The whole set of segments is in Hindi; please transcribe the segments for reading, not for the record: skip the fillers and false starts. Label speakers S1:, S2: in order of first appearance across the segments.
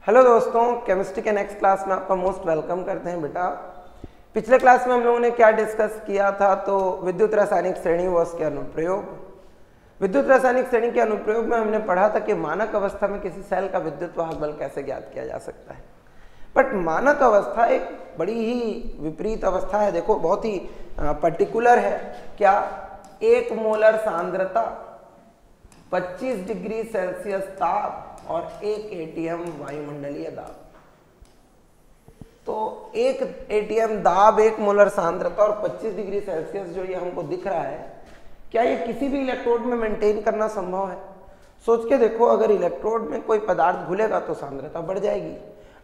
S1: हेलो दोस्तों, केमिस्ट्री के नेक्स्ट क्लास में आपका मोस्ट वेलकम करते हैं बेटा। पिछले क्लास में हम लोगों ने क्या डिस्कस किया था, तो विद्युत रासायनिक श्रेणी व उसके अनुप्रयोग। विद्युत रासायनिक श्रेणी के अनुप्रयोग में हमने पढ़ा था कि मानक अवस्था में किसी सेल का विद्युत वाहक बल कैसे ज्ञात किया जा सकता है। बट मानक अवस्था एक बड़ी ही विपरीत अवस्था है। देखो, बहुत ही पर्टिकुलर है। क्या? 1 मोलर सांद्रता, 25 डिग्री सेल्सियस ताप और 1 एटीएम वायुमंडलीय दाब। तो 1 एटीएम दाब, 1 मोलर सांद्रता और 25 डिग्री सेल्सियस जो ये हमको दिख रहा है, क्या ये किसी भी इलेक्ट्रोड में मेंटेन करना संभव है? सोच के देखो, अगर इलेक्ट्रोड में कोई पदार्थ घुलेगा तो सांद्रता बढ़ जाएगी,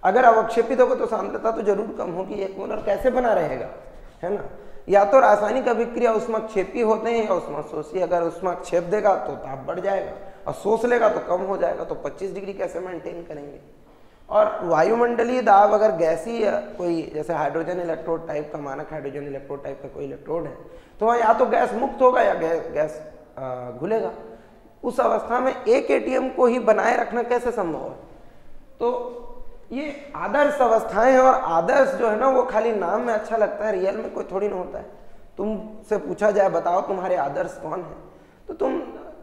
S1: अगर अवक्षेपित होगा तो सांद्रता तो जरूर कम होगी। 1 मोलर कैसे बना रहेगा, है ना? या तो रासायनिक अभिक्रिया उष्माक्षेपी होते हैं या उष्माशोषी। अगर उष्माक्षेप देगा तो ताप बढ़ जाएगा और शोष लेगा तो कम हो जाएगा। तो 25 डिग्री कैसे मेंटेन करेंगे? और वायुमंडलीय दाब, अगर गैसीय कोई जैसे हाइड्रोजन इलेक्ट्रोड टाइप का, मानक हाइड्रोजन इलेक्ट्रोड टाइप का कोई इलेक्ट्रोड है, तो वहाँ या तो गैस मुक्त होगा या गैस घुलेगा। उस अवस्था में 1 एटीएम को ही बनाए रखना कैसे संभव है? तो ये आदर्श अवस्थाएं हैं, और आदर्श जो है ना, वो खाली नाम में अच्छा लगता है, रियल में कोई थोड़ी ना होता है। तुमसे पूछा जाए, बताओ तुम्हारे आदर्श कौन है, तो तुम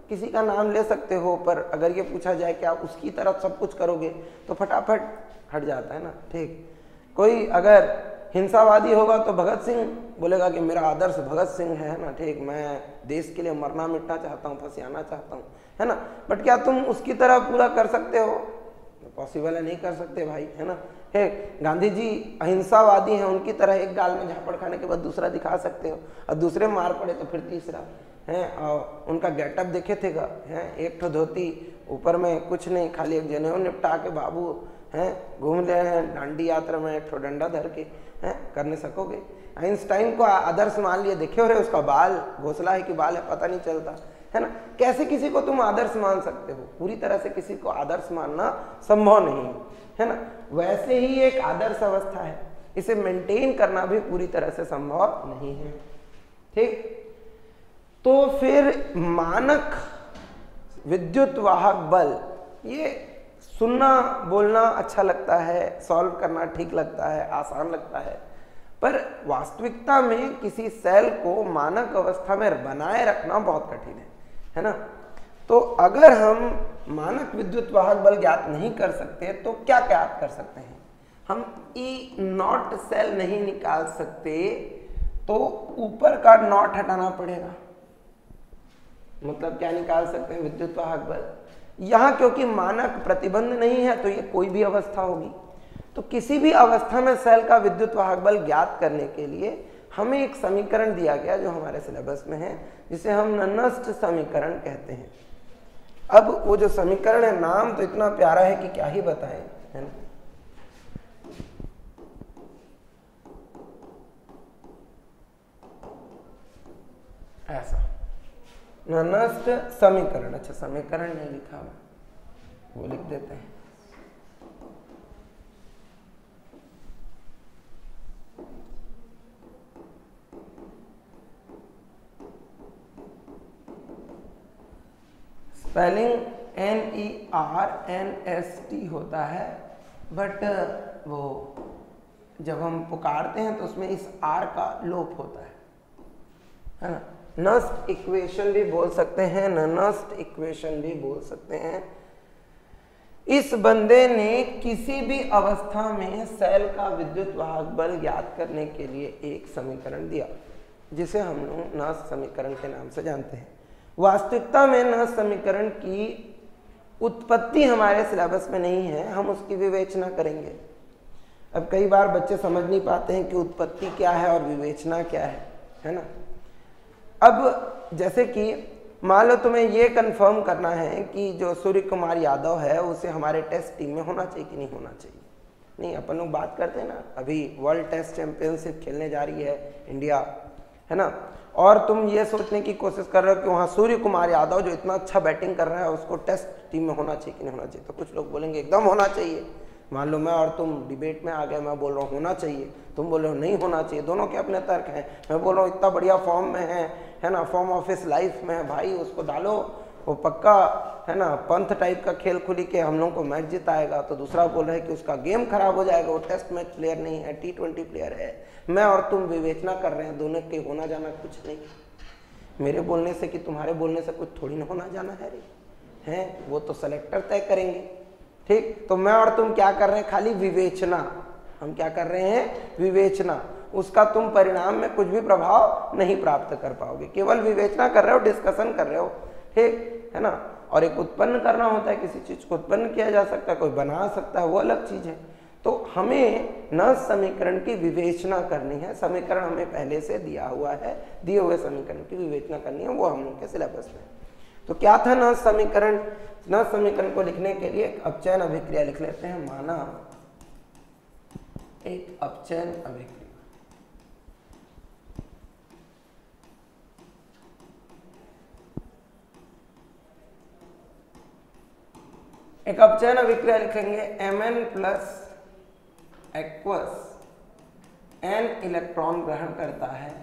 S1: किसी का नाम ले सकते हो, पर अगर ये पूछा जाए कि आप उसकी तरफ सब कुछ करोगे तो फटाफट हट जाता है ना। ठीक, कोई अगर हिंसावादी होगा तो भगत सिंह बोलेगा कि मेरा आदर्श भगत सिंह है ना। ठीक, मैं देश के लिए मरना मिटना चाहता हूँ, फंसियाना चाहता हूँ, है ना। बट क्या तुम उसकी तरह पूरा कर सकते हो? पॉसिबल है, नहीं कर सकते भाई, है ना। है, गांधी जी अहिंसावादी हैं, उनकी तरह एक गाल में झापड़ खाने के बाद दूसरा दिखा सकते हो, और दूसरे मार पड़े तो फिर तीसरा है। और उनका गेटअप देखे थे का है, एक ठो धोती, ऊपर में कुछ नहीं, खाली एक जनेऊ निपटा के बाबू हैं घूम रहे हैं दांडी यात्रा में, एक ठो डंडा धर के हैं। कर नहीं सकोगे। आइंस्टाइन को आदर्श मान लिए, देखे हो रहे उसका बाल घोसला है कि बाल है पता नहीं चलता, है ना। कैसे किसी को तुम आदर्श मान सकते हो? पूरी तरह से किसी को आदर्श मानना संभव नहीं है ना। वैसे ही एक आदर्श अवस्था है, इसे मेंटेन करना भी पूरी तरह से संभव नहीं है। ठीक, तो फिर मानक विद्युत वाहक बल, ये सुनना बोलना अच्छा लगता है, सॉल्व करना ठीक लगता है, आसान लगता है, पर वास्तविकता में किसी सेल को मानक अवस्था में बनाए रखना बहुत कठिन है ना। तो अगर हम मानक विद्युत वाहक बल ज्ञात नहीं कर सकते तो क्या ज्ञात कर सकते हैं? हम ई नॉट सेल नहीं निकाल सकते, तो ऊपर का नॉट हटाना पड़ेगा। मतलब क्या निकाल सकते हैं? विद्युत वाहक बल। यहाँ क्योंकि मानक प्रतिबंध नहीं है, तो ये कोई भी अवस्था होगी। तो किसी भी अवस्था में सेल का विद्युत वाहक बल ज्ञात करने के लिए हमें एक समीकरण दिया गया जो हमारे सिलेबस में है, जिसे हम ननस्ट समीकरण कहते हैं। अब वो जो समीकरण है, नाम तो इतना प्यारा है कि क्या ही बताएं, है ना। ऐसा ननस्ट समीकरण। अच्छा, समीकरण नहीं लिखा हुआ, वो लिख देते हैं। स्पेलिंग NERNST होता है, बट वो जब हम पुकारते हैं तो उसमें इस R का लोप होता है ना। नस्ट इक्वेशन भी बोल सकते हैं, ननस्ट इक्वेशन भी बोल सकते हैं। इस बंदे ने किसी भी अवस्था में सेल का विद्युत वाहक बल ज्ञात करने के लिए एक समीकरण दिया, जिसे हम लोग नस्ट समीकरण के नाम से जानते हैं। वास्तविकता में नस्ट समीकरण की उत्पत्ति हमारे सिलेबस में नहीं है, हम उसकी विवेचना करेंगे। अब कई बार बच्चे समझ नहीं पाते हैं कि उत्पत्ति क्या है और विवेचना क्या है ना। अब जैसे कि मान लो तुम्हें ये कंफर्म करना है कि जो सूर्य कुमार यादव है उसे हमारे टेस्ट टीम में होना चाहिए कि नहीं होना चाहिए। नहीं, अपन लोग बात करते हैं ना, अभी वर्ल्ड टेस्ट चैंपियनशिप खेलने जा रही है इंडिया, है ना, और तुम ये सोचने की कोशिश कर रहे हो कि वहाँ सूर्य कुमार यादव जो इतना अच्छा बैटिंग कर रहा है उसको टेस्ट टीम में होना चाहिए कि नहीं होना चाहिए। तो कुछ लोग बोलेंगे एकदम होना चाहिए। मान लो मैं और तुम डिबेट में आ गए, मैं बोल रहा हूँ होना चाहिए, तुम बोल रहे हो नहीं होना चाहिए। दोनों के अपने तर्क हैं। मैं बोल रहा हूँ इतना बढ़िया फॉर्म में है ना, फॉर्म ऑफ हिज लाइफ में है भाई, उसको डालो वो पक्का है ना पंथ टाइप का खेल खुली के हम लोग को मैच जिताएगा, तो दूसरा बोल रहा है कि उसका गेम खराब हो जाएगा, वो टेस्ट मैच प्लेयर नहीं है, T20 प्लेयर है। मैं और तुम विवेचना कर रहे हैं, दोनों के होना जाना कुछ नहीं। मेरे बोलने से कि तुम्हारे बोलने से कुछ थोड़ी ना होना जाना है रे, हैं वो तो सेलेक्टर तय करेंगे। ठीक, तो मैं और तुम क्या कर रहे हैं, खाली विवेचना। हम क्या कर रहे हैं, विवेचना। उसका तुम परिणाम में कुछ भी प्रभाव नहीं प्राप्त कर पाओगे, केवल विवेचना कर रहे हो, डिस्कशन कर रहे हो। ठीक है ना। और एक उत्पन्न करना होता है, किसी चीज को उत्पन्न किया जा सकता है, कोई बना सकता है, वो अलग चीज है। तो हमें न समीकरण की विवेचना करनी है, समीकरण हमें पहले से दिया हुआ है, दिए हुए समीकरण की विवेचना करनी है, वो हम लोग के सिलेबस में। तो क्या था न समीकरण, न समीकरण को लिखने के लिए एक अपचयन अभिक्रिया लिख लेते हैं। माना एक अपचयन अभिक्रिया, एक अपचयन अभिक्रिया लिखेंगे Mn plus aqueous n electron ग्रहण करता है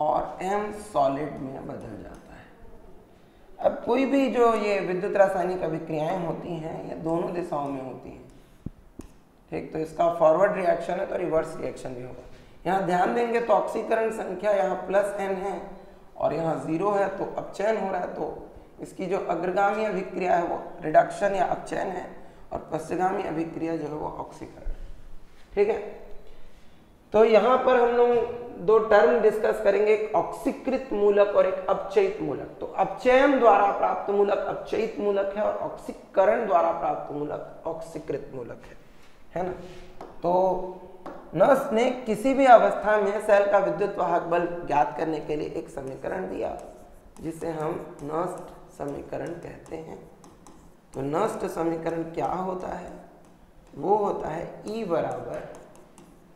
S1: और m सॉलिड में बदल जाता है। अब कोई भी जो ये विद्युत रासायनिक अभिक्रियाएं होती हैं, ये दोनों दिशाओं में होती हैं। ठीक, तो इसका फॉरवर्ड रिएक्शन है तो रिवर्स रिएक्शन भी होगा। यहाँ ध्यान देंगे तो ऑक्सीकरण संख्या यहाँ +n है और यहाँ 0 है, तो अपचयन हो रहा है, तो इसकी जो अग्रगामी अभिक्रिया है वो रिडक्शन या अपचयन है और पश्चगामी अभिक्रिया जो है वो ऑक्सीकरण। ठीक है, तो यहाँ पर हम लोग दो टर्म डिस्कस करेंगे, एक ऑक्सीकृत मूलक और एक अपचयित मूलक। तो अपचयन द्वारा प्राप्त मूलक अपचयित मूलक है और ऑक्सीकरण द्वारा प्राप्त मूलक ऑक्सीकृत मूलक है ना। तो नर्स ने किसी भी अवस्था में सेल का विद्युत वाहक बल ज्ञात करने के लिए एक समीकरण दिया जिसे हम नर्स्ट समीकरण कहते हैं। तो नर्स्ट समीकरण क्या होता है, वो होता है E बराबर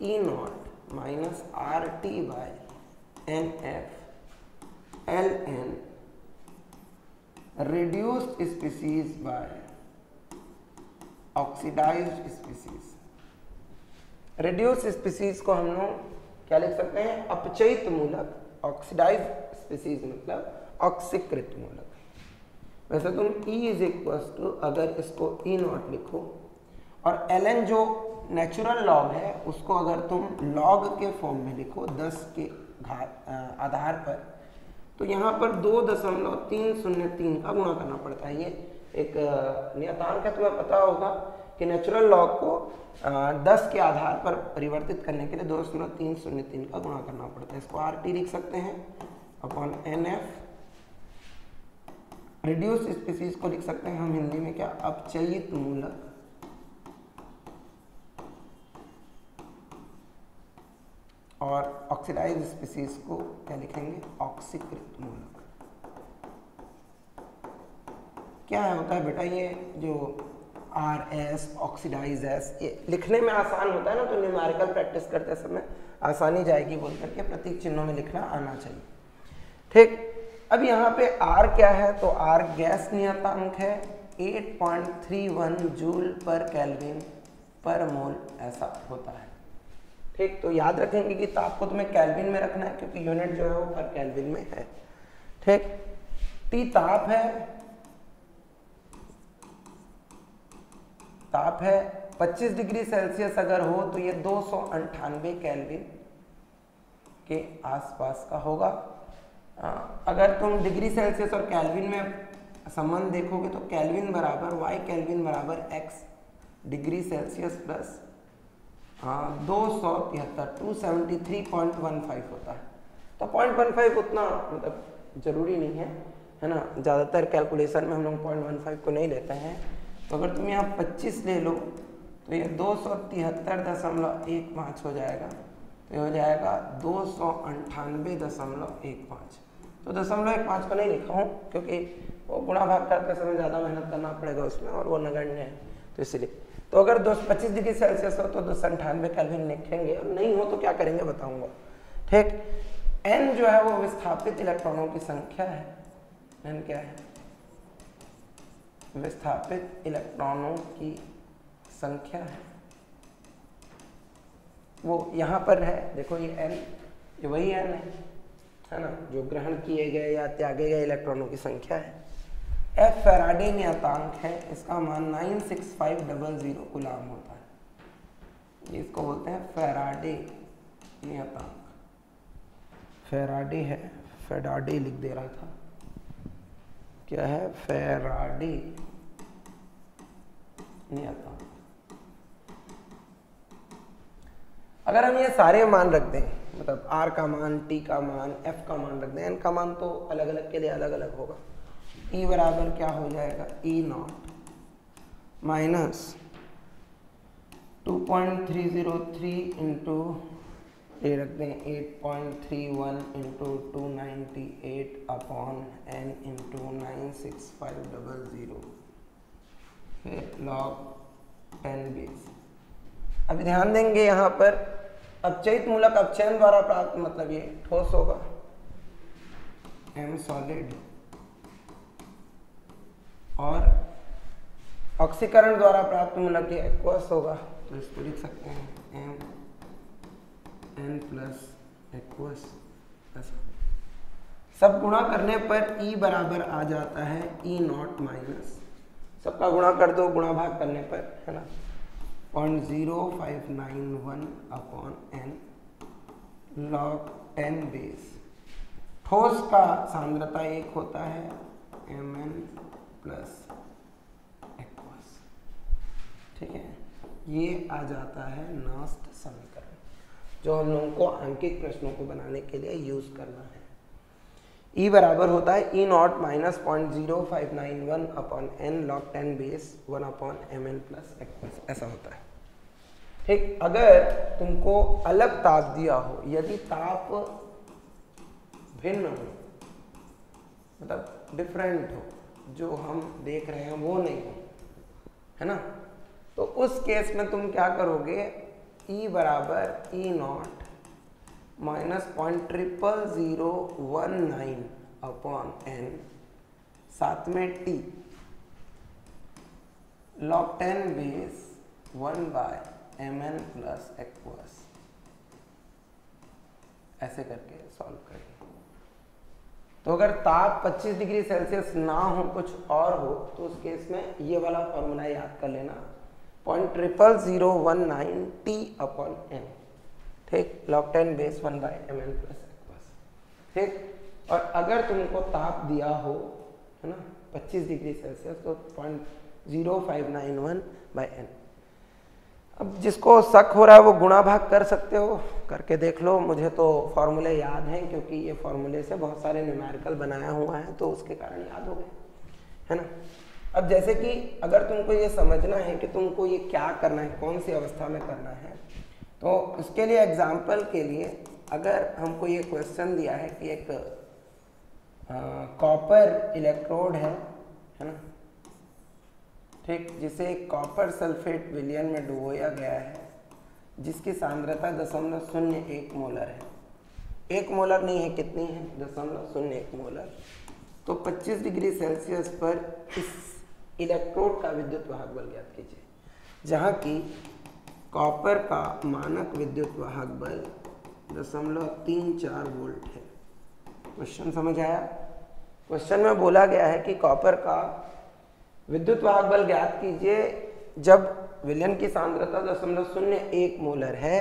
S1: E0 minus RT by NF ln reduced species by oxidised species. Reduced species को हम लोग क्या लिख सकते हैं, अपचयित मूलक। ऑक्सीडाइज्ड स्पीसीज मतलब ऑक्सीकृत मूलक। वैसे तुम E इज इक्वल्स टू, अगर इसको E0 लिखो और ln जो नेचुरल लॉग है उसको अगर तुम लॉग के फॉर्म में लिखो 10 के आधार पर, तो यहाँ पर 2.303 का गुणा करना पड़ता है। ये एक नियतांक है, तुम्हें पता होगा कि नेचुरल लॉग को 10 के आधार पर परिवर्तित करने के लिए 2.303 का गुणा करना पड़ता है। इसको RT लिख सकते हैं अपॉन NF। रिड्यूस्ड स्पीसीज को लिख सकते हैं हम हिंदी में क्या, अपचयित मूलक। और ऑक्सीडाइज्ड स्पीसीज को क्या लिखेंगे, ऑक्सीकृत मूलक। क्या होता है बेटा, ये जो RS ऑक्सीडाइज S, ये लिखने में आसान होता है ना, तो न्यूमेरिकल प्रैक्टिस करते समय आसानी जाएगी बोल करके प्रतीक चिन्हों में लिखना आना चाहिए। ठीक, अब यहाँ पे R क्या है, तो R गैस नियतांक है, 8.31 जूल पर केल्विन पर मोल ऐसा होता है। ठीक, तो याद रखेंगे कि ताप को तुम्हें केल्विन में रखना है क्योंकि यूनिट जो है वो पर केल्विन में है। ठीक, T ताप है, ताप है 25 डिग्री सेल्सियस अगर हो तो ये 298 केल्विन के आसपास का होगा। अगर तुम डिग्री सेल्सियस और केल्विन में संबंध देखोगे तो केल्विन बराबर y केल्विन बराबर x डिग्री सेल्सियस प्लस 273.15 होता है। तो 0.15 उतना मतलब जरूरी नहीं है ना, ज़्यादातर कैलकुलेशन में हम लोग 0.15 को नहीं लेते हैं। तो अगर तुम यहाँ 25 ले लो तो ये 273.15 हो जाएगा, तो ये हो जाएगा 298.15। तो 0.15 को नहीं लिखा हूँ क्योंकि वो गुणा भाग करते समय ज़्यादा मेहनत करना पड़ेगा उसमें और वो नगण्य है, तो इसलिए। तो अगर 25 डिग्री सेल्सियस हो तो 298 केल्विन लिखेंगे, और नहीं हो तो क्या करेंगे बताऊंगा। ठीक, n जो है वो विस्थापित इलेक्ट्रॉनों की संख्या है। n क्या है, विस्थापित इलेक्ट्रॉनों की संख्या है, वो यहाँ पर है। देखो ये n, ये वही n है ना, जो ग्रहण किए गए या त्यागे गए इलेक्ट्रॉनों की संख्या है। F फैराडे नियतांक है, इसका मान 96500 कूलाम होता है। ये इसको बोलते हैं फैराडे नियतांक। फैराडे है, फैराडे लिख दे रहा था, क्या है फैराडे नियतांक। अगर हम ये सारे मान रख दें, मतलब R का मान, T का मान, F का मान रख दें, N का मान तो अलग अलग के लिए अलग अलग होगा। E बराबर क्या हो जाएगा, E0 माइनस 2.303 इंटू ये रख दें 8.31 इंटू 298 अपॉन n इंटू 96500 फिर log 10 बेस। अभी ध्यान देंगे यहाँ पर अपचयित मूलक अपचयन द्वारा प्राप्त, मतलब ये ठोस होगा, m सॉलिड, और ऑक्सीकरण द्वारा प्राप्त मूलक ये एक्वस होगा, तो इसको लिख सकते हैं m n प्लस एक्वस। ऐसा सब गुणा करने पर E बराबर आ जाता है E0 माइनस, सबका गुणा कर दो गुणा भाग करने पर, है ना, 0.0591 अपॉन n log 10 बेस। ठोस का सांद्रता 1 होता है mn प्लस एक्वस। ठीक है, ये आ जाता है नास्ट समीकरण जो हम लोगों को अंकित प्रश्नों को बनाने के लिए यूज करना है। E बराबर होता है E0 minus 0.0591 upon n log 10 base 1 upon mn plus aqueous, ऐसा होता है। ठीक, अगर तुमको अलग ताप दिया हो, यदि ताप भिन्न हो, मतलब डिफरेंट हो, जो हम देख रहे हैं वो नहीं हो, है ना, तो उस केस में तुम क्या करोगे, E बराबर E0 माइनस 0.00019 अपॉन n साथ में T log 10 base 1 by mn plus aqueous, ऐसे करके सॉल्व करेंगे। तो अगर ताप 25 डिग्री सेल्सियस ना हो, कुछ और हो, तो उस केस में ये वाला फॉर्मूला याद कर लेना, 0.00019 T अपॉन n, ठीक, log 10 base 1 by mn plus aqueous. ठीक, और अगर तुमको ताप दिया हो, है ना, 25 डिग्री सेल्सियस, तो 0.0591 बाय n। अब जिसको शक हो रहा है वो गुणा भाग कर सकते हो, करके देख लो। मुझे तो फॉर्मूले याद हैं, क्योंकि ये फॉर्मूले से बहुत सारे न्यूमेरिकल बनाया हुआ है, तो उसके कारण याद हो गए, है ना। अब जैसे कि अगर तुमको ये समझना है कि तुमको ये क्या करना है, कौन सी अवस्था में करना है, तो उसके लिए एग्जाम्पल के लिए अगर हमको ये क्वेश्चन दिया है कि एक कॉपर इलेक्ट्रोड है ना, ठीक, जिसे कॉपर सल्फेट विलयन में डुबोया गया है, जिसकी सांद्रता 0.01 मोलर है। 1 मोलर नहीं है, कितनी है, 0.01 मोलर। तो 25 डिग्री सेल्सियस पर इस इलेक्ट्रोड का विद्युत वाहक बल ज्ञात कीजिए, जहाँ की कॉपर का मानक विद्युत वाहक बल 0.34 वोल्ट है। क्वेश्चन समझ आया? क्वेश्चन में बोला गया है कि कॉपर का विद्युत वाहक बल ज्ञात कीजिए जब विलयन की सांद्रता 0.01 मोलर है,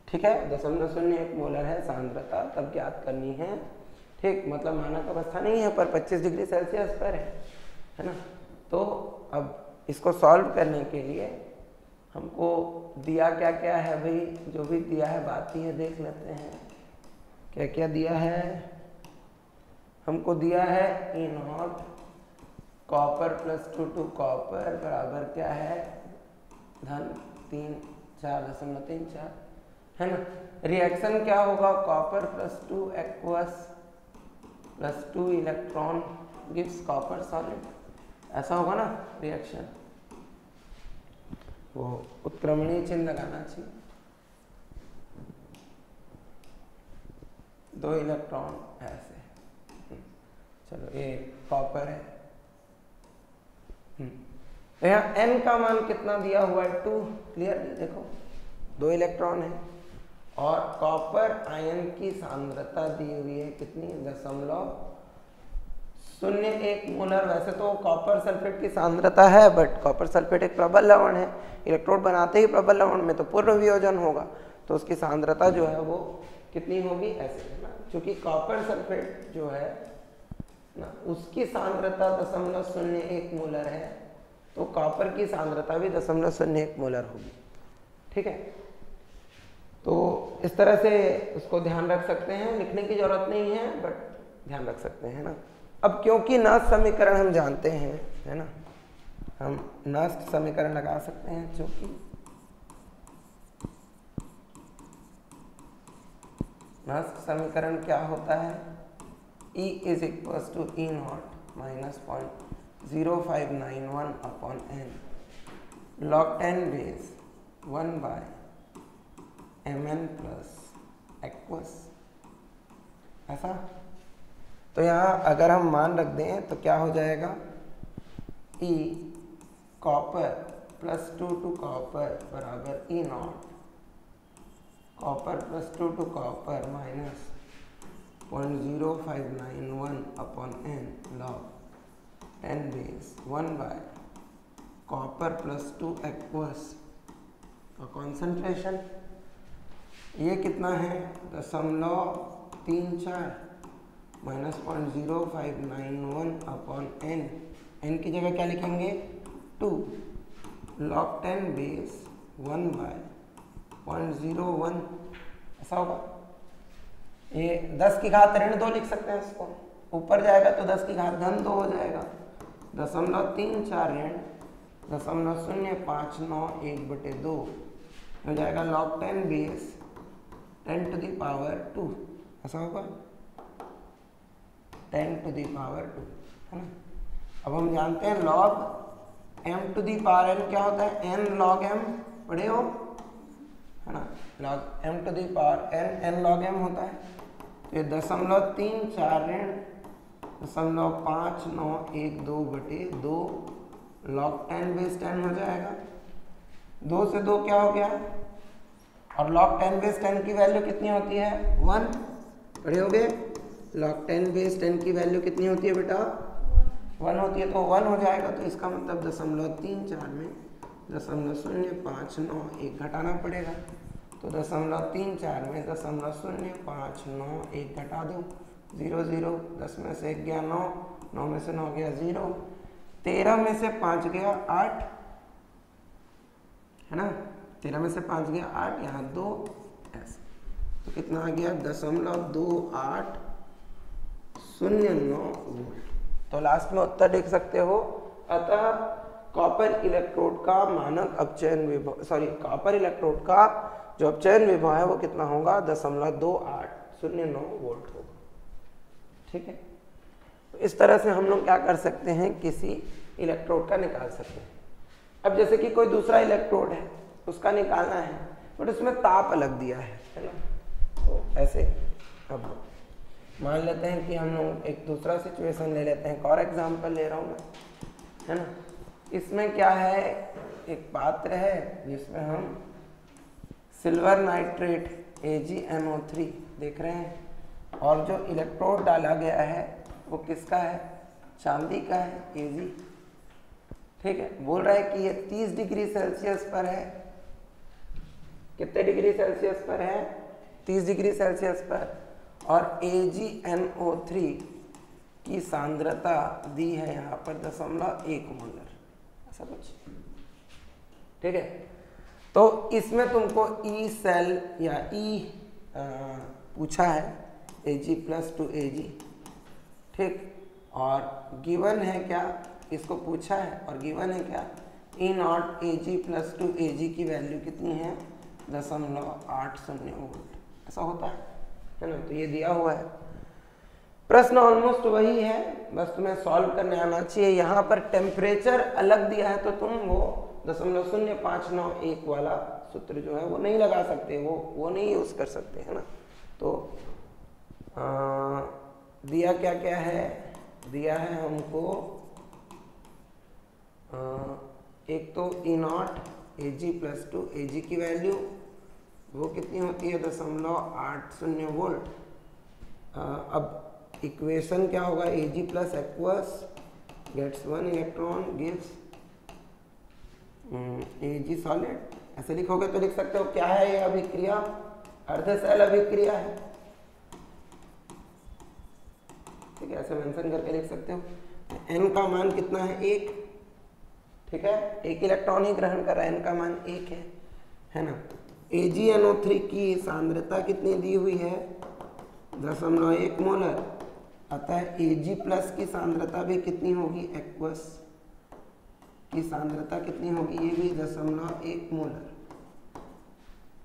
S1: ठीक है, 0.01 मोलर है सांद्रता, तब ज्ञात करनी है, ठीक, मतलब मानक अवस्था नहीं है पर 25 डिग्री सेल्सियस पर है ना। तो अब इसको सॉल्व करने के लिए हमको दिया क्या क्या है भाई, जो भी दिया है बात ही है, देख लेते हैं क्या क्या दिया है। हमको दिया है E0 कॉपर प्लस 2 कॉपर बराबर क्या है, धन 4.34, है ना। रिएक्शन क्या होगा, copper plus 2 aqueous plus 2 electron gives copper solid, ऐसा होगा ना रिएक्शन। वो उत्क्रमणीय चिन्ह लगाना चाहिए, 2 इलेक्ट्रॉन ऐसे। चलो ये कॉपर है, तो यहाँ n का मान कितना दिया हुआ है, 2, क्लियर, देखो 2 इलेक्ट्रॉन है, और कॉपर आयन की सांद्रता दी हुई है कितनी, 0.16 0.01 मोलर। वैसे तो कॉपर सल्फेट की सांद्रता है, बट कॉपर सल्फेट एक प्रबल लवण है, इलेक्ट्रोड बनाते ही प्रबल लवण में तो पूर्ण वियोजन होगा, तो उसकी सांद्रता जो है वो कितनी होगी, ऐसे है ना। क्योंकि कॉपर सल्फेट जो है ना उसकी सांद्रता 0.01 मोलर है, तो कॉपर की सांद्रता भी 0.01 मोलर होगी। ठीक है, तो इस तरह से उसको ध्यान रख सकते हैं, लिखने की जरूरत नहीं है बट ध्यान रख सकते हैं ना। अब क्योंकि नष्ट समीकरण हम जानते हैं, है ना, हम नष्ट समीकरण लगा सकते हैं। क्योंकि नष्ट समीकरण क्या होता है, E is equal to E not minus 0.0591 upon n log 10 base 1 by mn plus aqueous, ऐसा। तो यहाँ अगर हम मान रख दें तो क्या हो जाएगा, E copper plus 2 to copper बराबर E not copper plus 2 to copper minus 0.0591 upon n log 10 base 1 by copper plus 2 aqueous का कॉन्सेंट्रेशन ये कितना है, 0.34 माइनस 0.0591 अपॉन n की जगह क्या लिखेंगे 2 log 10 बेस 1 बाय 0.01, ऐसा होगा। ये 10 की घात ऋण 2 लिख सकते हैं, इसको ऊपर जाएगा तो 10 की घात धन 2 हो जाएगा, 0.34 ऋण 0.0591/2 हो जाएगा log 10 base 10 to the power 2, ऐसा होगा 10 टू द पावर 2, है ना। अब हम जानते हैं log m to the power n क्या होता है, n log m पढ़े हो, है ना, log m to the power n log m होता है। तो ये 0.34 ऋण 0.5912/2 log 10 बेस 10 हो जाएगा। 2 से 2 क्या हो गया, और log 10 बेस 10 की वैल्यू कितनी होती है 1, पढ़े हो गए। log 10 बेस 10 की वैल्यू कितनी होती है बेटा 1 होती है, तो 1 हो जाएगा। तो इसका मतलब 0.34 में 0.0591 घटाना पड़ेगा, तो 0.34 में 0.0591 घटा दो, 0 0, 10 में से 1 गया 9, 9 में से 9 गया 0, 13 में से 5 गया 8, है ना, 13 में से 5 गया 8, यहाँ 2 ऐसे, तो कितना आ गया 0.2809 वोल्ट। तो लास्ट में उत्तर लिख सकते हो। अतः कॉपर इलेक्ट्रोड का मानक अपचयन विभव, कॉपर इलेक्ट्रोड का जो अपचयन विभव है वो कितना होगा 0.2809 वोल्ट होगा। ठीक है, तो इस तरह से हम लोग क्या कर सकते हैं, किसी इलेक्ट्रोड का निकाल सकते हैं। अब जैसे कि कोई दूसरा इलेक्ट्रोड है उसका निकालना है, बट उसमें ताप अलग दिया है ना, तो ऐसे अब मान लेते हैं कि हम लोग एक दूसरा सिचुएशन ले लेते हैं, एक और एग्जांपल ले रहा हूँ मैं, है ना। इसमें क्या है, एक पात्र है जिसमें हम सिल्वर नाइट्रेट AgNO3 देख रहे हैं, और जो इलेक्ट्रोड डाला गया है वो किसका है, चांदी का है, Ag। ठीक है, बोल रहा है कि ये 30 डिग्री सेल्सियस पर है। कितने डिग्री सेल्सियस पर है, 30 डिग्री सेल्सियस पर, और AgNO3 की सांद्रता दी है यहाँ पर 0.1 मोलर, ऐसा कुछ। ठीक है, तो इसमें तुमको E सेल या E पूछा है, Ag+2Ag, ठीक, और गिवन है क्या, इसको पूछा है और गिवन है क्या, E नॉट Ag+2Ag की वैल्यू कितनी है 0.80 वोल्ट, ऐसा होता है ना। तो ये दिया हुआ है, प्रश्न ऑलमोस्ट वही है, बस तुम्हें सॉल्व करने आना चाहिए। यहाँ पर टेम्परेचर अलग दिया है, तो तुम वो 0.0591 वाला सूत्र जो है वो नहीं लगा सकते, वो नहीं यूज कर सकते, है ना। तो दिया क्या क्या है, दिया है हमको एक तो E नॉट Ag+2Ag की वैल्यू वो कितनी होती है 0.80 वोल्ट। अब इक्वेशन क्या होगा, Ag plus aqueous gets 1 electron gives Ag solid. ऐसे लिखोगे तो लिख सकते हो क्या है ये अभिक्रिया, अर्ध सेल अभिक्रिया है। ठीक है, ऐसे मेंशन करके लिख सकते हो। n का मान कितना है, 1। ठीक है, 1 इलेक्ट्रॉन ही ग्रहण कर रहा है, n का मान 1 है ना। AgNO3 की सांद्रता कितनी दी हुई है, 0.1 मोलर। अतः Ag प्लस की सांद्रता भी कितनी होगी, एक्वस की सांद्रता कितनी होगी, ये भी 0.1 मोलर।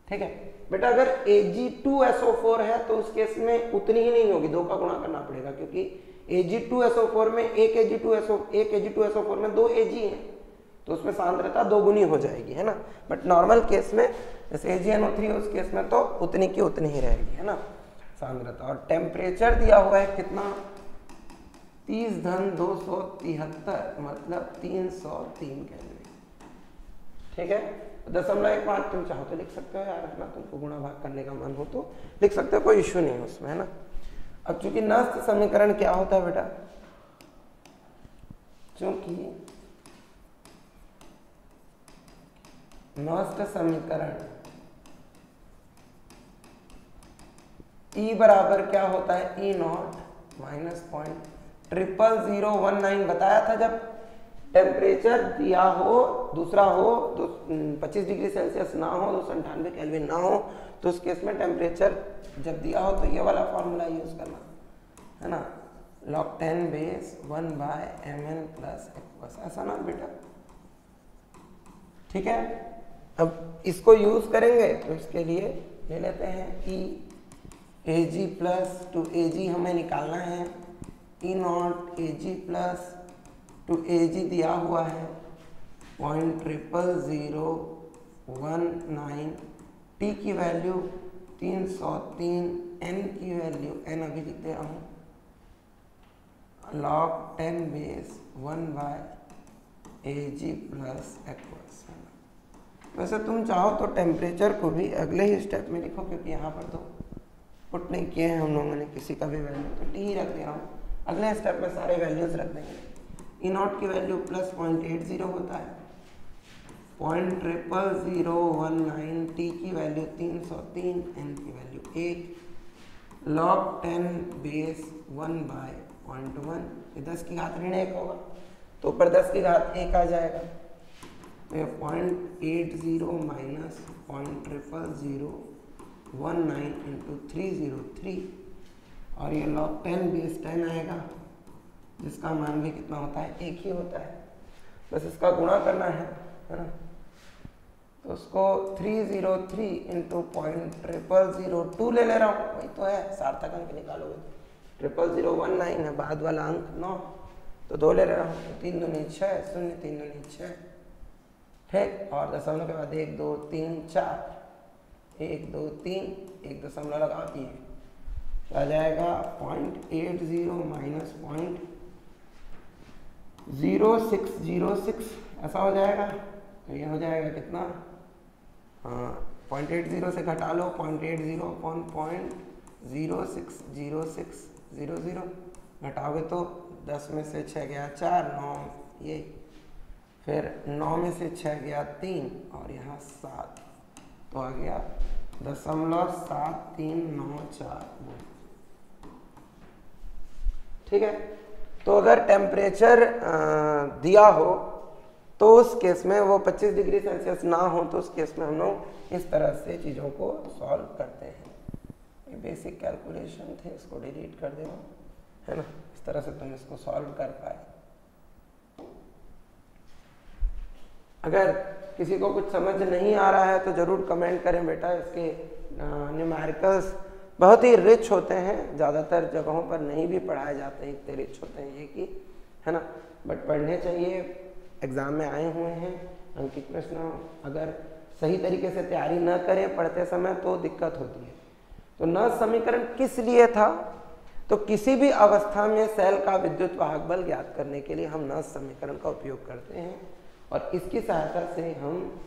S1: ठीक है बेटा, अगर Ag2SO4 है तो उस केस में उतनी ही नहीं होगी, 2 का गुणा करना पड़ेगा, क्योंकि Ag2SO4 में एक Ag2SO4 में 2 Ag है, तो उसमें सांद्रता 2 गुनी हो जाएगी, है ना। बट नॉर्मल केस में जैसे AgNO3 है उस केस में तो उतनी की उतनी ही रहेगी, है ना सांद्रता। और टेम्परेचर दिया हुआ है कितना, 30-273 मतलब 303 केल्विन। ठीक है, 0.15 तुम चाहो तो लिख सकते हो यार, है ना, तुमको गुणा भाग करने का मन हो तो लिख सकते हो, कोई इश्यू नहीं है उसमें, है ना। अब चूंकि नष्ट समीकरण क्या होता है बेटा, चूंकि नष्ट समीकरण E बराबर क्या होता है, E0 माइनस 0.00019 बताया था। जब टेम्परेचर दिया हो, दूसरा हो 25 डिग्री सेल्सियस ना हो, 298 केल्विन ना हो, तो उस केस में टेम्परेचर जब दिया हो तो ये वाला फॉर्मूला यूज करना, है ना, log 10 base 1/mn plus aqueous, ऐसा ना बेटा। ठीक है, अब इसको यूज करेंगे तो इसके लिए ले लेते हैं E Ag plus two Ag हमें निकालना है, E0 Ag plus two Ag दिया हुआ है 0.00019, T की वैल्यू 303, N की वैल्यू N अभी लिख दे रहा हूँ log 10 base 1/Ag plus aqueous. वैसे तुम चाहो तो टेम्परेचर को भी अगले ही स्टेप में लिखो, क्योंकि यहाँ पर तो पुट नहीं किए हैं हम लोगों ने किसी का भी वैल्यू, तो टी ही रख दे रहा हूँ। अगले स्टेप में सारे वैल्यूज रख देंगे। E0 की वैल्यू प्लस 0.80 होता है, 0.00019, टी की वैल्यू 303, एन की वैल्यू 1, log 10 बेस 1/0.1, ये 10 की घात ऋण 1 होगा, तो ऊपर 10 की घात 1 आ जाएगा, 0.80 माइनस 0.00019 इंटू 303, और ये log 10 बेस 10 आएगा, जिसका मान भी कितना होता है, 1 ही होता है। बस इसका गुणा करना है ना, तो उसको 303 इंटू 0.0002 ले ले रहा हूँ, वही तो है, सार्थक अंक निकालोगे 0.019 है, बाद वाला अंक 9, तो 2 ले ले रहा हूँ, 3 दूनी 6, 0 3 दूनी 6, ठीक, और दशमलव के बाद 1 2 3 4, 1 2 3, 1 दशमलव लगा दिए, आ जाएगा 0.80 माइनस 0.0606, ऐसा हो जाएगा। तो ये हो जाएगा कितना, हाँ 0.80 से घटा लो 0.80 अपॉन 0.060600, घटाओगे तो 10 में से 6 गया 4, 9 ये, फिर 9 में से 6 गया 3, और यहाँ 7, तो आ गया 0.7394। ठीक है, तो अगर टेम्परेचर दिया हो तो उस केस में वो 25 डिग्री सेल्सियस ना हो, तो उस केस में हम लोग इस तरह से चीज़ों को सॉल्व करते हैं। ये बेसिक कैलकुलेशन थे, इसको डिलीट कर देना, है ना, इस तरह से तुम इसको सॉल्व कर पाए। अगर किसी को कुछ समझ नहीं आ रहा है तो ज़रूर कमेंट करें बेटा। इसके न्यूमेरिकल्स बहुत ही रिच होते हैं, ज़्यादातर जगहों पर नहीं भी पढ़ाए जाते हैं, इतने रिच होते हैं ये कि, है ना, बट पढ़ने चाहिए, एग्ज़ाम में आए हुए हैं अंकित प्रश्न। अगर सही तरीके से तैयारी न करें पढ़ते समय तो दिक्कत होती है। तो नष्ट समीकरण किस लिए था, तो किसी भी अवस्था में सेल का विद्युत वाहक बल ज्ञात करने के लिए हम नष्ट समीकरण का उपयोग करते हैं, और इसकी सहायता से हम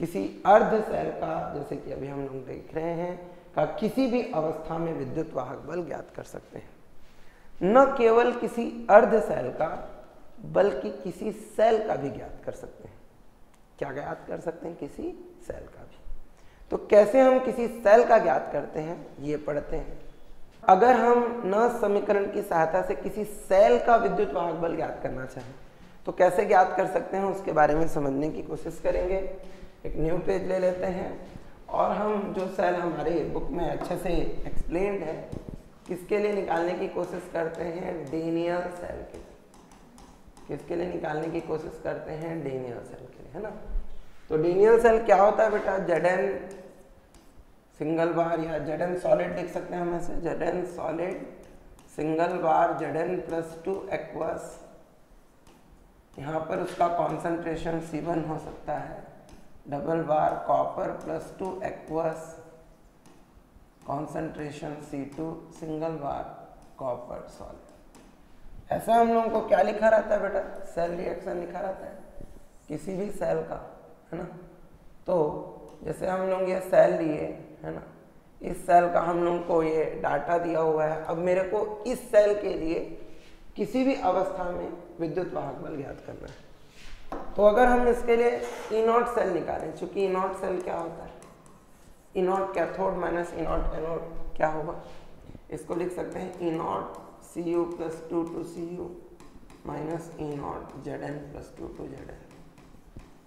S1: किसी अर्ध सेल का, जैसे कि अभी हम लोग देख रहे हैं, का किसी भी अवस्था में विद्युत वाहक बल ज्ञात कर सकते हैं। न केवल किसी अर्ध सेल का बल्कि किसी सेल का भी ज्ञात कर सकते हैं। क्या ज्ञात कर सकते हैं? किसी सेल का भी। तो कैसे हम किसी सेल का ज्ञात करते हैं ये पढ़ते हैं। अगर हम नॉस समीकरण की सहायता से किसी सेल का विद्युत वाहक बल ज्ञात करना चाहें तो कैसे ज्ञात कर सकते हैं उसके बारे में समझने की कोशिश करेंगे। एक न्यू पेज ले लेते हैं और हम जो सेल हमारे बुक में अच्छे से एक्सप्लेन्ड है किसके लिए निकालने की कोशिश करते हैं? डेनियल सेल के लिए। किसके लिए निकालने की कोशिश करते हैं? डेनियल सेल के लिए, है ना। तो डेनियल सेल क्या होता है बेटा? Zn सिंगल बार या Zn सॉलिड लिख सकते हैं हम ऐसे, Zn solid single bar Zn plus 2 aqueous. यहाँ पर उसका कॉन्सेंट्रेशन C1 हो सकता है। Double bar copper plus 2 aqueous, concentration C2 single bar copper solid. ऐसा हम लोगों को क्या लिखा रहता है बेटा? सेल रिएक्शन लिखा रहता है किसी भी सेल का, है ना। तो जैसे हम लोग ये सेल लिए, है ना, इस सेल का हम लोग को ये डाटा दिया हुआ है। अब मेरे को इस सेल के लिए किसी भी अवस्था में विद्युत वाहक बल ज्ञात करना है। तो अगर हम इसके लिए ई नॉट सेल निकालें, चूंकि ई नॉट सेल क्या होता है? E naught cathode minus E naught anode क्या होगा? इसको लिख सकते हैं E naught Cu plus 2 to Cu minus E naught Zn plus 2 to Zn।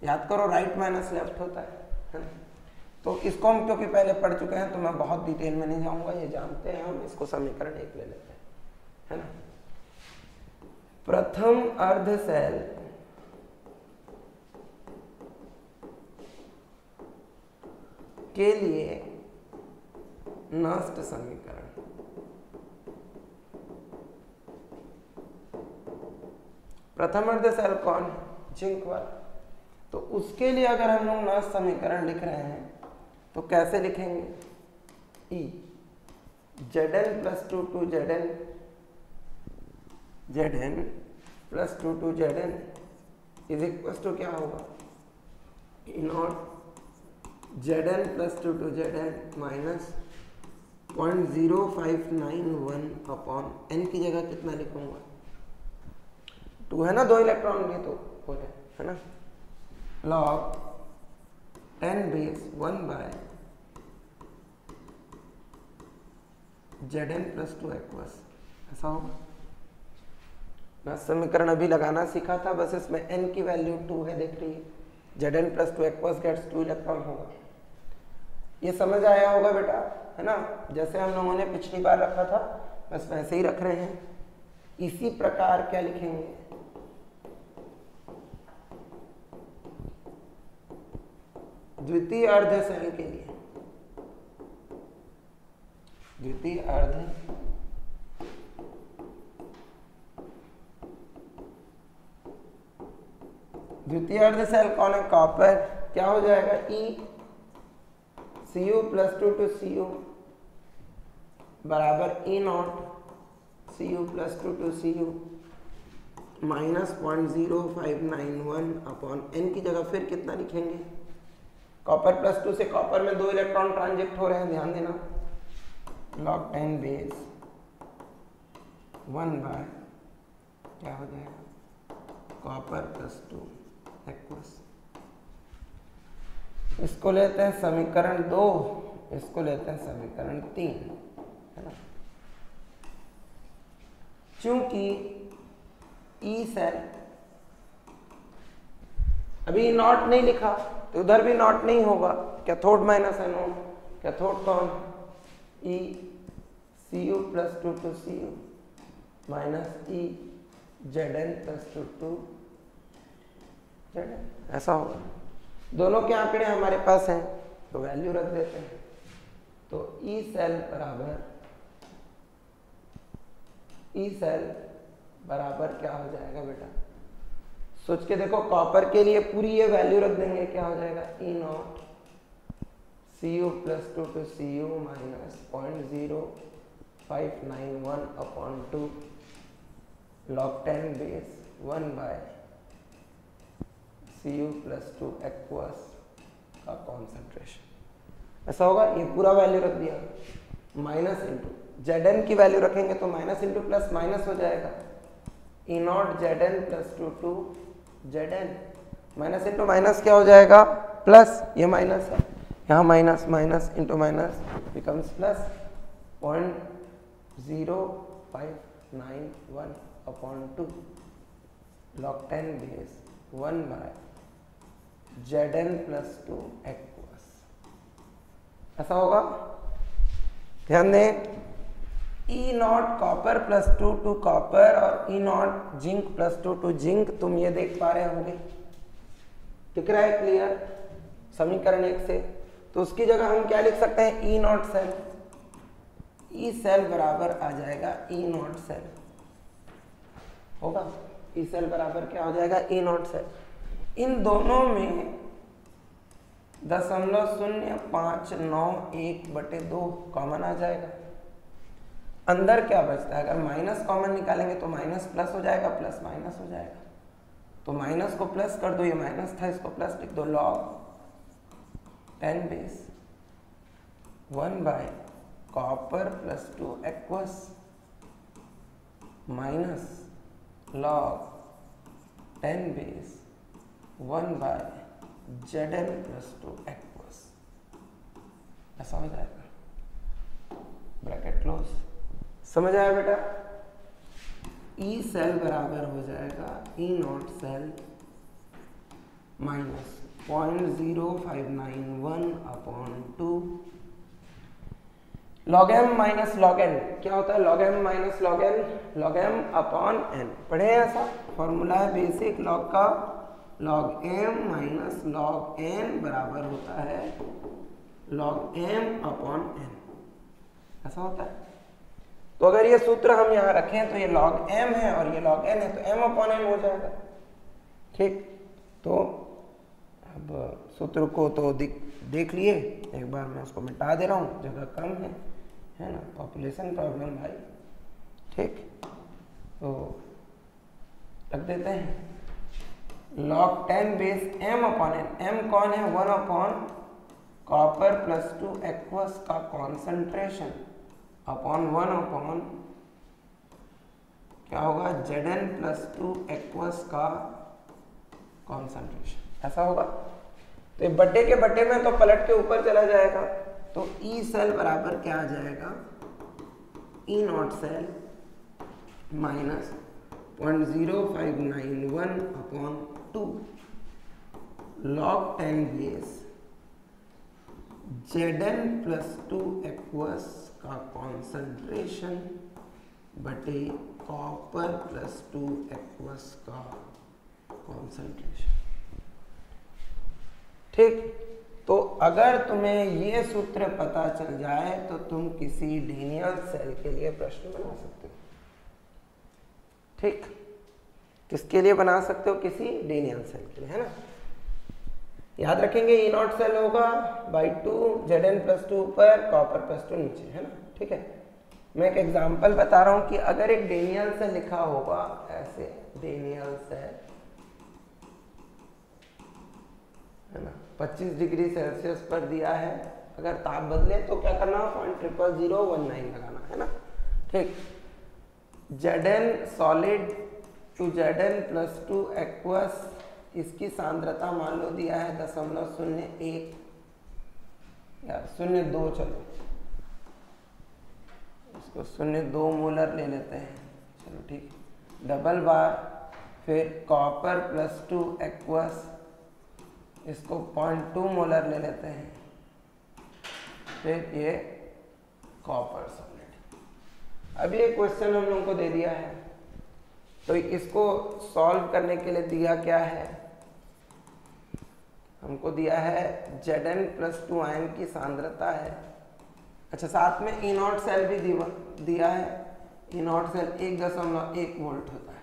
S1: याद करो राइट माइनस लेफ्ट होता है ना। तो इसको हम क्योंकि पहले पढ़ चुके हैं तो मैं बहुत डिटेल में नहीं जाऊंगा, ये जानते हैं हम। इसको समीकरण 1 ले लेते हैं, है ना। प्रथम अर्ध सेल के लिए नष्ट समीकरण। प्रथम अर्ध सेल कौन है? जिंक वाला। तो उसके लिए अगर हम लोग नष्ट समीकरण लिख रहे हैं तो कैसे लिखेंगे? E Zn plus 2 to Zn, Zn plus 2 to Zn is equal to क्या होगा? E naught Zn plus 2 to Zn minus 0.0591 upon n की जगह कितना लिखूंगा? 2 है ना, 2 इलेक्ट्रॉन लिए तो हो जाए, है ना। Log 10 base 1 by Zn plus 2 aqueous, ऐसा होगा। मैं समीकरण अभी लगाना सीखा था, बस इसमें n की वैल्यू 2 है, देख रही है। Zn plus 2 aqueous gets 2 electron होगा। ये समझ आया होगा बेटा, है ना। जैसे हम लोगों ने पिछली बार रखा था बस वैसे ही रख रहे हैं। इसी प्रकार क्या लिखेंगे? द्वितीय अर्ध सेल के लिए, द्वितीय अर्ध सेल कौन है? कॉपर। क्या हो जाएगा? E Cu plus 2 to Cu बराबर E not Cu plus 2 to Cu minus 0.0591 upon n की जगह फिर कितना लिखेंगे? कॉपर प्लस 2 से कॉपर में 2 इलेक्ट्रॉन ट्रांजिट हो रहे हैं, ध्यान देना। लॉग 10 बेस 1 बाय क्या हो जाएगा? Copper plus 2 aqueous. इसको लेते हैं समीकरण 2, इसको लेते हैं समीकरण 3, है ना। चूंकि ई सेल अभी नॉट नहीं लिखा तो उधर भी नॉट नहीं होगा। कैथोड माइनस एनोड, कैथोड कौन? E Cu plus 2 to Cu minus E Zn plus 2 to Zn, ऐसा होगा। दोनों के आंकड़े हमारे पास हैं तो वैल्यू रख देते हैं। तो ई सेल बराबर क्या हो जाएगा बेटा? सोच के देखो, कॉपर के लिए पूरी ये वैल्यू रख देंगे, क्या हो जाएगा? E naught Cu plus 2 to Cu minus 0.0591 upon 2 log 10 base 1 by Cu plus 2 aqueous का कॉन्सेंट्रेशन, ऐसा होगा। ये पूरा वैल्यू रख दिया, माइनस इंटू Zn की वैल्यू रखेंगे तो माइनस इंटू प्लस माइनस हो जाएगा, E naught Zn plus 2 Zn, minus into minus क्या हो जाएगा प्लस, ये माइनस है, यहाँ minus minus into minus becomes plus 0.0591 upon 2 log 10 base 1 by Zn plus 2 aqueous, ऐसा होगा। ध्यान दें, E naught copper plus 2 to copper और E naught zinc plus 2 to zinc, तुम ये देख पा रहे होंगे, दिख रहा है क्लियर समीकरण 1 से। तो उसकी जगह हम क्या लिख सकते हैं, ई नॉट सेल, ई सेल बराबर आ जाएगा ई नॉट सेल, होगा ई सेल बराबर क्या हो जाएगा ई नॉट सेल। इन दोनों में 0.0591/2 कॉमन आ जाएगा, अंदर क्या बचता है, अगर माइनस कॉमन निकालेंगे तो माइनस प्लस हो जाएगा, प्लस माइनस हो जाएगा, तो माइनस को प्लस कर दो, ये माइनस था इसको प्लस लिख दो, log 10 base 1 by copper plus 2 aqueous minus log 10 base 1 by Zn plus 2 aqueous, ऐसा हो जाएगा, ब्रैकेट क्लोज। समझ आया बेटा, ई सेल बराबर हो जाएगा E naught cell minus 0.0591/2 log m minus log n, क्या होता है log m minus log n, log m upon n, पढ़े हैं ऐसा फॉर्मूला है बेसिक log का, log m minus log n बराबर होता है log m अपॉन n, ऐसा होता है। तो अगर ये सूत्र हम यहाँ रखें तो ये log m है और ये log n है, तो m अपॉन n हो जाएगा, ठीक। तो अब सूत्र को तो देख लिए, एक बार मैं उसको मिटा दे रहा हूँ, जगह कम है ना, पॉपुलेशन प्रॉब्लम भाई, ठीक। तो रख देते हैं log 10 base m upon n, m कौन है 1 अपॉन कॉपर प्लस 2 एक्वस का कॉन्सेंट्रेशन अपॉन 1 अपॉन क्या होगा Zn प्लस 2 एक्वस का कॉन्सेंट्रेशन, ऐसा होगा। तो ये बट्टे के बट्टे में तो पलट के ऊपर चला जाएगा, तो ई सेल बराबर क्या आ जाएगा E naught cell minus 0.0591/2 log 10 base Zn plus 2 aqueous का कॉन्सेंट्रेशन बटे कॉपर प्लस 2 एक्वस का कॉन्सेंट्रेशन, ठीक। तो अगर तुम्हें ये सूत्र पता चल जाए तो तुम किसी लीनियर सेल के लिए प्रश्न बना सकते हो, ठीक। किसके लिए बना सकते हो, किसी लीनियर सेल के लिए, है ना। याद रखेंगे ई नॉट सेल होगा बाई 2 Zn प्लस 2 ऊपर कॉपर प्लस 2 नीचे, है ना, ठीक है। मैं एक एग्जांपल बता रहा हूं कि अगर एक डेनियल से लिखा होगा ऐसे, डेनियल सेल, है ना, 25 डिग्री सेल्सियस पर दिया है, अगर ताप बदले तो क्या करना, 0.00019 लगाना, है ना, ठीक। Zn solid to Zn plus 2 aqueous, इसकी सांद्रता मान लो दिया है 0.01 या 0.2, चलो इसको 0.2 मोलर ले लेते हैं, चलो ठीक। डबल बार, फिर कॉपर प्लस 2 एक्वस, इसको 0.2 मोलर ले लेते हैं, फिर ये कॉपर सॉलिड। अब ये क्वेश्चन हम लोगों को दे दिया है, तो इसको सॉल्व करने के लिए दिया क्या है, हमको दिया है Zn प्लस 2 आयन की सांद्रता है, अच्छा साथ में ई नॉट सेल भी दिया है, ई नॉट सेल 1.1 वोल्ट होता है,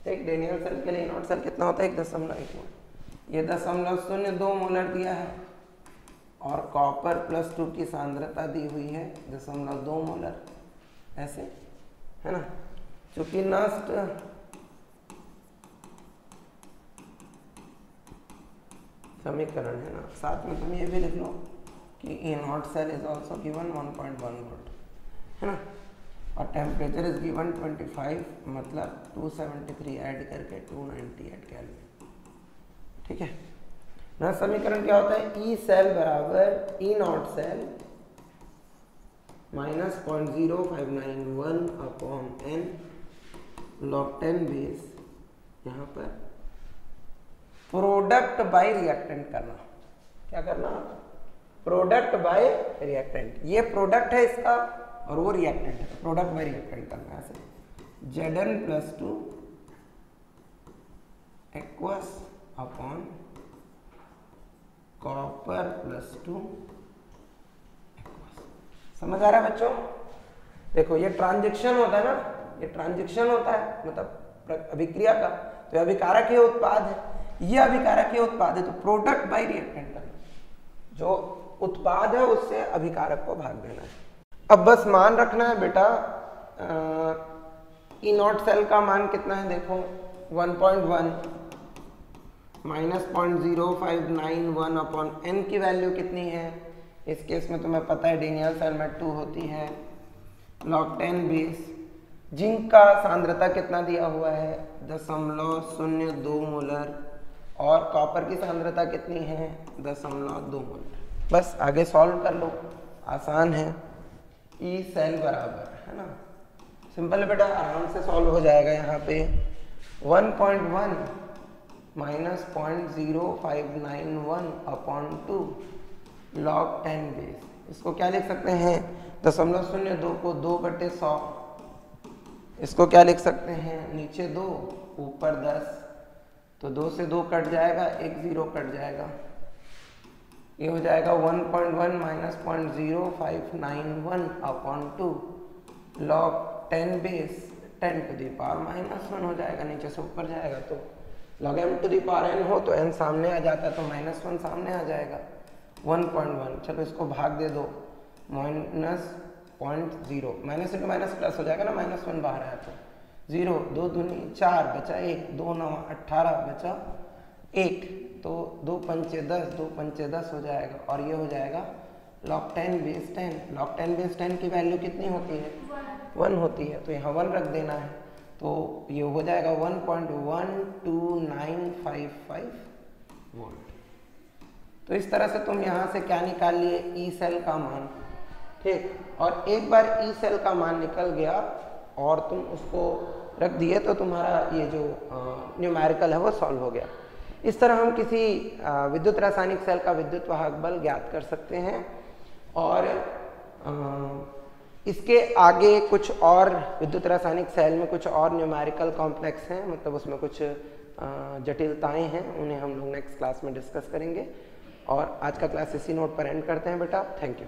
S1: एक डेनियल सेल के लिए ई नॉट सेल कितना होता है 1.1 वोल्ट, ये 0.02 मोलर दिया है, और कॉपर प्लस 2 की सांद्रता दी हुई है 0.2 मोलर, ऐसे, है ना। चूंकि नष्ट समीकरण है ना, साथ में तुम ये भी लिख लो कि E naught cell is also given 1.1 volt. है ना, और टेम्परेचर इज गिवन 25, मतलब 273 ऐड करके 298 केल्विन। ठीक है ना। समीकरण क्या होता है, ई सेल बराबर E naught cell minus 0.0591 upon N log 10 base, यहाँ पर प्रोडक्ट बाय रिएक्टेंट करना। क्या करना, प्रोडक्ट बाय रिएक्टेंट। ये प्रोडक्ट है इसका और वो रिएक्टेंट है, प्रोडक्ट बाय रिएक्टेंट करना है ऐसे। Zn+2 aqueous upon copper +2 aqueous. समझ आ रहा है बच्चों? देखो ये ट्रांजैक्शन होता है ना, ये ट्रांजैक्शन होता है मतलब अभिक्रिया का, तो अभिकारक ही उत्पाद है, ये अभिकारक ही उत्पाद है, तो प्रोडक्ट बाय रिएक्टेंट करना, जो उत्पाद है उससे अभिकारक को भाग देना है। अब बस मान रखना है बेटा, ई नॉट सेल का मान कितना है, देखो 1.1 माइनस 0.0591 अपॉन एन की वैल्यू कितनी है, इस केस में तुम्हें पता है डेनियल सेल में 2 होती है, log 10 बेस। जिंक का सांद्रता कितना दिया हुआ है, 0.02 मोलर, और कॉपर की सांद्रता कितनी है, 0.2 मोलर। बस आगे सॉल्व कर लो, आसान है। ई सेल बराबर, है ना, सिंपल है बेटा, आराम से सॉल्व हो जाएगा। यहाँ पे 1.1 माइनस 0.0591 अपॉन 2 log 10 बेस। इसको क्या लिख सकते हैं, 0.02 को 2/100, इसको क्या लिख सकते हैं, नीचे 2 ऊपर 10, तो 2 से 2 कट जाएगा, 1 0 कट जाएगा, ये हो जाएगा 1.1 minus 0.0591 upon 2 log 10 base 10 to the power -1 हो जाएगा, नीचे से ऊपर जाएगा तो log m to the power n हो तो n सामने आ जाता है तो -1 सामने आ जाएगा, 1.1। चलो इसको भाग दे दो, -0.0, माइनस इंटू माइनस प्लस हो जाएगा ना, -1 बाहर आया तो 0, 2 दूनी 4 बचा 1, 2 9 18 बचा 1, तो 2 पंचे 10, 2 पंचे 10 हो जाएगा, और ये हो जाएगा log 10 बेस 10। log 10 बेस 10 की वैल्यू कितनी होती है, 1 होती है, तो यहाँ 1 रख देना है, तो ये हो जाएगा 1.12955 वोल्ट। तो इस तरह से तुम यहाँ से क्या निकाल लिए, ई सेल का मान, ठीक। और एक बार ई सेल का मान निकल गया और तुम उसको रख दिए तो तुम्हारा ये जो न्यूमेरिकल है वो सॉल्व हो गया। इस तरह हम किसी विद्युत रासायनिक सेल का विद्युत वाहक बल ज्ञात कर सकते हैं। और इसके आगे कुछ और विद्युत रासायनिक सेल में कुछ और न्यूमेरिकल कॉम्प्लेक्स हैं, मतलब उसमें कुछ जटिलताएं हैं, उन्हें हम लोग नेक्स्ट क्लास में डिस्कस करेंगे। और आज का क्लास इसी नोट पर एंड करते हैं बेटा। Thank you.